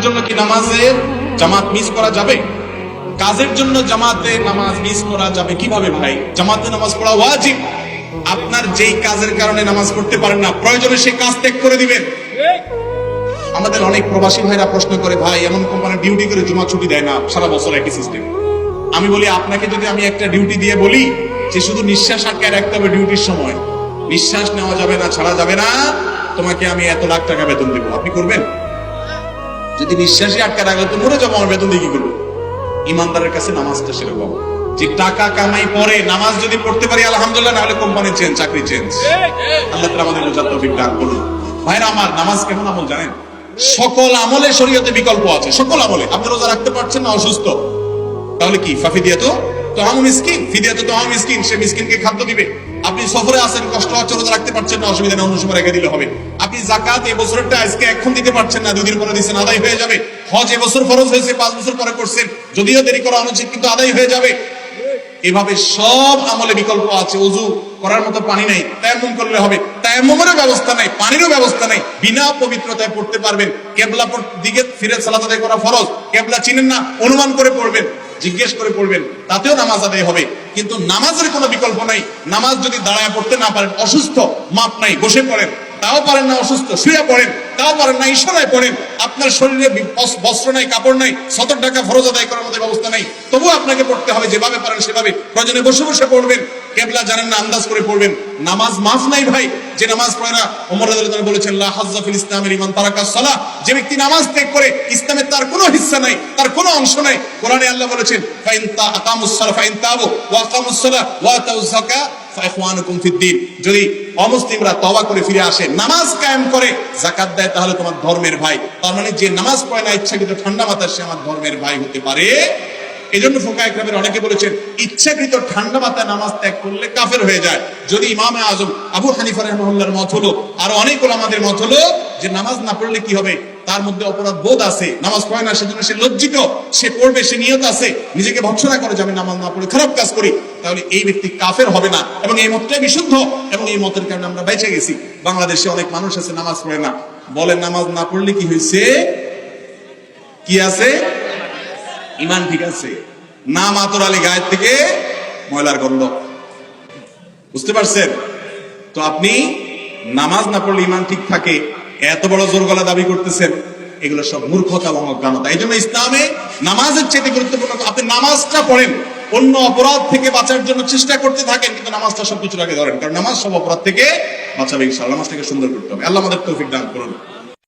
জন্য কি নামাজের জামাত মিস করা যাবে? কাজের জন্য জামাতে নামাজ মিস করা যাবে কিভাবে ভাই? জামাতে নামাজ পড়া ওয়াজিব। আপনার যেই কাজের কারণে নামাজ পড়তে পারেন না, প্রয়োজনে সেই কাজ ত্যাগ করে দিবেন। আমাদের অনেক প্রবাসী ভাইরা প্রশ্ন করে, ভাই এমন কোম্পানি ডিউটি করে জুমা ছুটি দেয় না, সারা বছর একই সিস্টেম। আমি বলি, আপনাকে যদি আমি একটা ডিউটি দিয়ে বলি যে শুধু নিঃশ্বাস আটকে রাখতে হবে ডিউটির সময়, নিঃশ্বাস নেওয়া যাবে না, ছাড়া যাবে না, তোমাকে আমি এত লাখ টাকা বেতন দেবো, আপনি করবেন? যদি নিঃশ্বাসই আটকে রাখলে তো মরে যাবো, আমার বেতন দিয়ে কি করবো? ইমানদারের কাছে নামাজটা সেরকম, যে টাকা কামাই পরে নামাজ যদি পড়তে পারি আলহামদুলিল্লাহ, না হলে কোম্পানি চেঞ্জ, চাকরি চেঞ্জ। আল্লাহ তাআলা আমাদের বোঝার তৌফিক দান করুন। ভাইরা আমার, নামাজ কেমন আমল জানেন? সকল আমলে শরীয়তে বিকল্প আছে, সকল আমলে। আপনি রোজা রাখতে পারছেন না, অসুস্থ, তাহলে কি ফাফিদিয়াতু তাআমু মিসকিন, ফিদিয়াতু তাআমু মিসকিন, সে মিসকিনকে খাদ্য দিবে। আপনি সফরে আছেন, কষ্ট হচ্ছে, রোজা রাখতে পারছেন না, অসুবিধা নেই, অন্য সময় রেখে দিলে হবে। আপনি যাকাত এই বছরটা আজকে এখন দিতে পারছেন না, 2 দিন পরে দিচ্ছেন, আদায় হয়ে যাবে। হজ এবছর ফরজ হয়েছে, 5 বছর পরে করছেন, যদিও দেরি করা অনুচিত, কিন্তু আদায় হয়ে যাবে। এভাবে সব আমলে বিকল্প আছে। ওযু করার মতো পানি নাই, তায়াম্মুম করলে হবে। তায়াম্মুমেরও ব্যবস্থা নাই, পানিরও ব্যবস্থা নাই, বিনা পবিত্রতায় পড়তে পারবেন। কিবলা দিকে ফিরে সালাত আদায় করা ফরজ, কিবলা চিনেন না, অনুমান করে পড়বেন, জিজ্ঞেস করে পড়বেন, তাতেও নামাজ আদায় হবে। কিন্তু নামাজের কোনো বিকল্প নাই। নামাজ যদি দাঁড়ায় পড়তে না পারেন, অসুস্থ, মাপ নাই, বসে পড়েন, তাও পারেন না, অসুস্থ, শুয়ে পড়েন, তাও পারেন না, ইশারায় পড়েন, আপনার শরীরে বস্ত্র নাই, কাপড় নাই, 70 টাকা ফরজ আদায় করার মতো ব্যবস্থা নাই, তবুও আপনাকে পড়তে হবে। যেভাবে পারেন সেভাবে, প্রয়োজনে বসে বসে পড়বেন, কিবলা জানেন না, আন্দাজ করে পড়বেন। নামাজ মাফ নাই ভাই, যে নামাজ পড়ে না। ওমর রাদিয়াল্লাহু আনহু বলেছেন, লা হাজ্জা ফিল ইসলামি লিমান তারাকাস সালাহ, যে ব্যক্তি নামাজ ত্যাগ করে, ইসলামে তার কোনো হিস্সা নাই, তার কোনো অংশ নাই। কোরআনে আল্লাহ বলেছেন, ফাইন আকামুস সালাহ ফাইন তাবু ওয়া আকামুস সালাহ ওয়া আতাউজ যাকাত ফাইখওয়ানুকুম ফিদ্দীন, যদি অমুসলিমরা তওবা করে ফিরে আসে, নামাজ কায়েম করে, যাকাত দেয়, তাহলে তোমার ধর্মের ভাই। তার মানে যে নামাজ পড়ে না ইচ্ছাকৃত ঠান্ডা মাথায়, সে আমার ধর্মের ভাই হতে পারে। এজন্য ফুকাহা ইকরামের অনেকে বলেছেন, ইচ্ছাকৃত ঠান্ডা মাথায় নামাজ ত্যাগ করলে কাফের হয়ে যায়। যদি ইমামে আজম আবু হানিফা রাহিমাহুল্লাহর মত হলো, আর অনেক ওলামাদের মত হলো যে নামাজ না পড়লে কি হবে, তার মধ্যে অপরাধ বোধ আছে, নামাজ পড়ে না সেজন্য সে লজ্জিত, সে পড়বে, সে নিয়ত আছে, নিজেকে ভৎসনা করে যাবে, নামাজ না পড়ে খারাপ কাজ করি, তাহলে এই ব্যক্তি কাফের হবে না। এবং এই মতটাই বিশুদ্ধ, এবং এই মতের কারণে আমরা বেঁচে গেছি। বাংলাদেশে অনেক মানুষ আছে নামাজ পড়ে না, বলে নামাজ না পড়লে কি হয়েছে, কি আছে, ইমান ঠিক আছে, না মাতর আলী গায়ের থেকে ময়লার গন্ধ। বুঝতে পারছেন? তো আপনি নামাজ না পড়লে ইমান ঠিক থাকে, এত বড় জোর গলা দাবি করতেছেন, এগুলো সব মূর্খতা এবং অজ্ঞানতা। এই জন্য ইসলামে নামাজের চেয়ে গুরুত্বপূর্ণ, আপনি নামাজটা পড়েন, অন্য অপরাধ থেকে বাঁচার জন্য চেষ্টা করতে থাকেন, কিন্তু নামাজটা সবকিছুর আগে ধরেন, কারণ নামাজ সব অপরাধ থেকে বাঁচাবে ইনশাআল্লাহ। নামাজটাকে সুন্দর করতে হবে। আল্লাহ আমাদের তৌফিক দান করুন।